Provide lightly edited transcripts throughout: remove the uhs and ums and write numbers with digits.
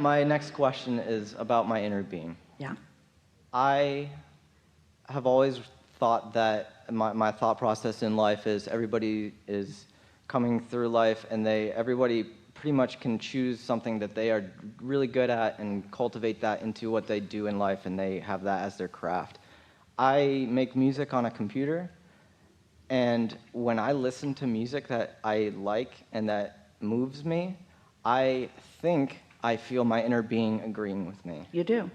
my next question is about my inner being. Yeah. I have always thought that my thought process in life is everybody is coming through life and everybody pretty much can choose something that they are really good at and cultivate that into what they do in life, and they have that as their craft. I make music on a computer, and when I listen to music that I like and that moves me, I think I feel my inner being agreeing with me. You do.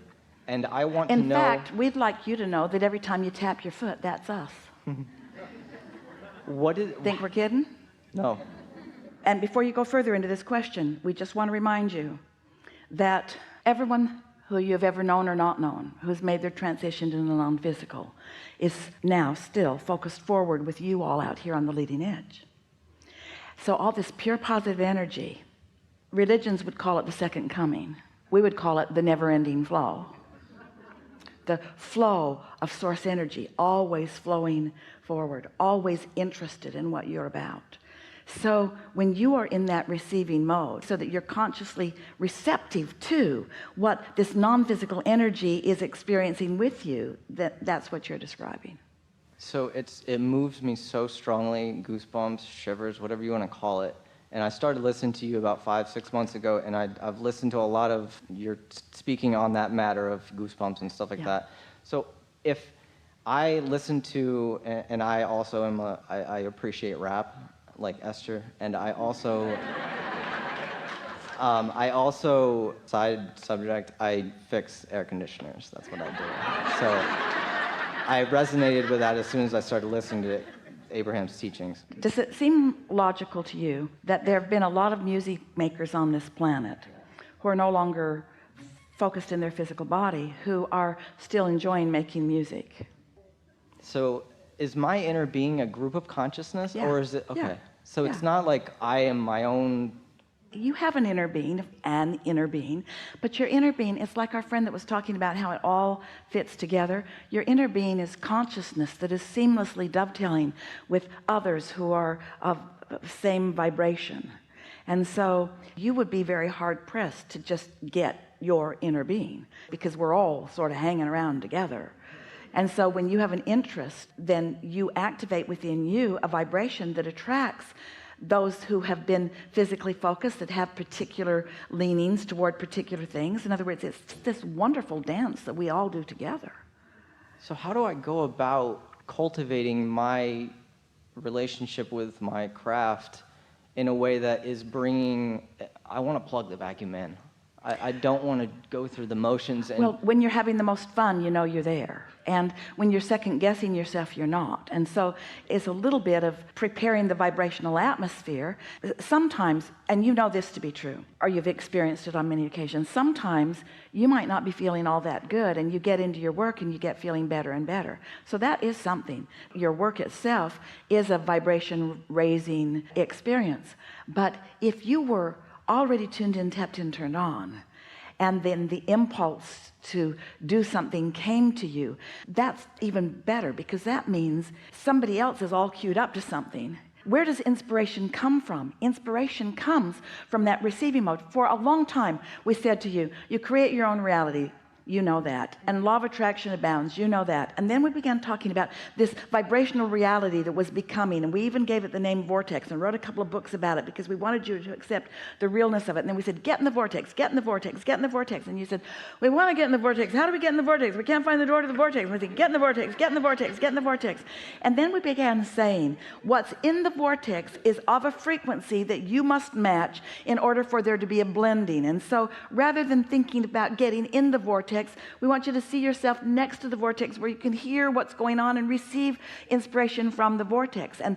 And I want to know... In fact, we'd like you to know that every time you tap your foot, that's us. Think we're kidding? No. And before you go further into this question, we just want to remind you that everyone who you've ever known or not known who's made their transition to the non-physical is now still focused forward with you all out here on the leading edge. So all this pure positive energy, religions would call it the second coming. We would call it the never-ending flow. The flow of source energy, always flowing forward, always interested in what you're about. So when you are in that receiving mode, so that you're consciously receptive to what this non-physical energy is experiencing with you, that's what you're describing. So it moves me so strongly, goosebumps, shivers, whatever you want to call it. And I started listening to you about 5-6 months ago, and I've listened to a lot of your speaking on that matter of goosebumps and stuff like that. So if I listen to, and I also I appreciate rap, like Esther, and I also side subject, I fix air conditioners. That's what I do. So I resonated with that as soon as I started listening to Abraham's teachings. Does it seem logical to you that there have been a lot of music makers on this planet who are no longer focused in their physical body, who are still enjoying making music? So is my inner being a group of consciousness, or is it, okay. Yeah. So it's not like I am my own. You have an inner being, but your inner being is like our friend that was talking about how it all fits together. Your inner being is consciousness that is seamlessly dovetailing with others who are of same vibration. And so you would be very hard pressed to just get your inner being, because we're all sort of hanging around together. And so when you have an interest, then you activate within you a vibration that attracts those who have been physically focused, that have particular leanings toward particular things. In other words, it's this wonderful dance that we all do together. So how do I go about cultivating my relationship with my craft in a way that is bringing, I want to plug the vacuum in. I don't want to go through the motions. And well, when you're having the most fun, you know you're there. And when you're second guessing yourself, you're not. And so it's a little bit of preparing the vibrational atmosphere. Sometimes, and you know this to be true, or you've experienced it on many occasions, sometimes you might not be feeling all that good, and you get into your work and you get feeling better and better. So that is something. Your work itself is a vibration raising experience. But if you were already tuned in, tapped in, turned on, and then the impulse to do something came to you, that's even better, because that means somebody else is all queued up to something. Where does inspiration come from? Inspiration comes from that receiving mode. For a long time we said to you, you create your own reality. You know that. And law of attraction abounds. You know that. And then we began talking about this vibrational reality that was becoming, and we even gave it the name vortex and wrote a couple of books about it, because we wanted you to accept the realness of it. And then we said, get in the vortex, get in the vortex, get in the vortex. And you said, we want to get in the vortex. How do we get in the vortex? We can't find the door to the vortex. And we said, get in the vortex, get in the vortex, get in the vortex. And then we began saying, what's in the vortex is of a frequency that you must match in order for there to be a blending. And so rather than thinking about getting in the vortex, we want you to see yourself next to the vortex, where you can hear what's going on and receive inspiration from the vortex. And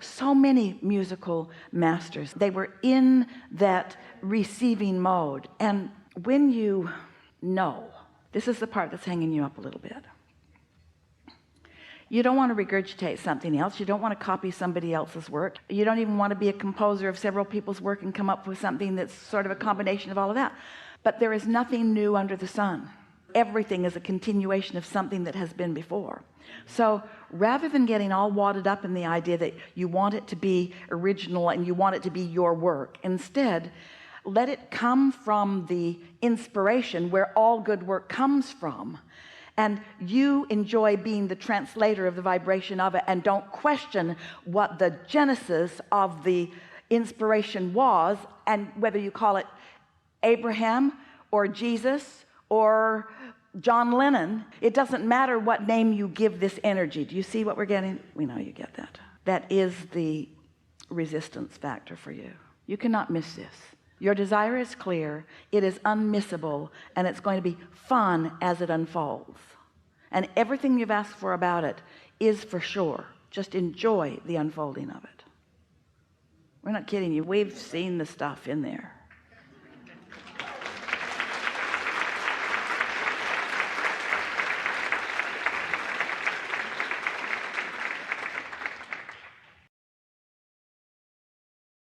so many musical masters, they were in that receiving mode. And when you know, this is the part that's hanging you up a little bit. You don't want to regurgitate something else. You don't want to copy somebody else's work. You don't even want to be a composer of several people's work and come up with something that's sort of a combination of all of that. But there is nothing new under the sun. Everything is a continuation of something that has been before. So rather than getting all wadded up in the idea that you want it to be original and you want it to be your work, instead let it come from the inspiration where all good work comes from, and you enjoy being the translator of the vibration of it, and don't question what the genesis of the inspiration was, and whether you call it Abraham or Jesus or John Lennon. It doesn't matter what name you give this energy. Do you see what we're getting? We know you get that. That is the resistance factor for you. You cannot miss this. Your desire is clear, it is unmissable, and it's going to be fun as it unfolds. And everything you've asked for about it is for sure. Just enjoy the unfolding of it. We're not kidding you. We've seen the stuff in there.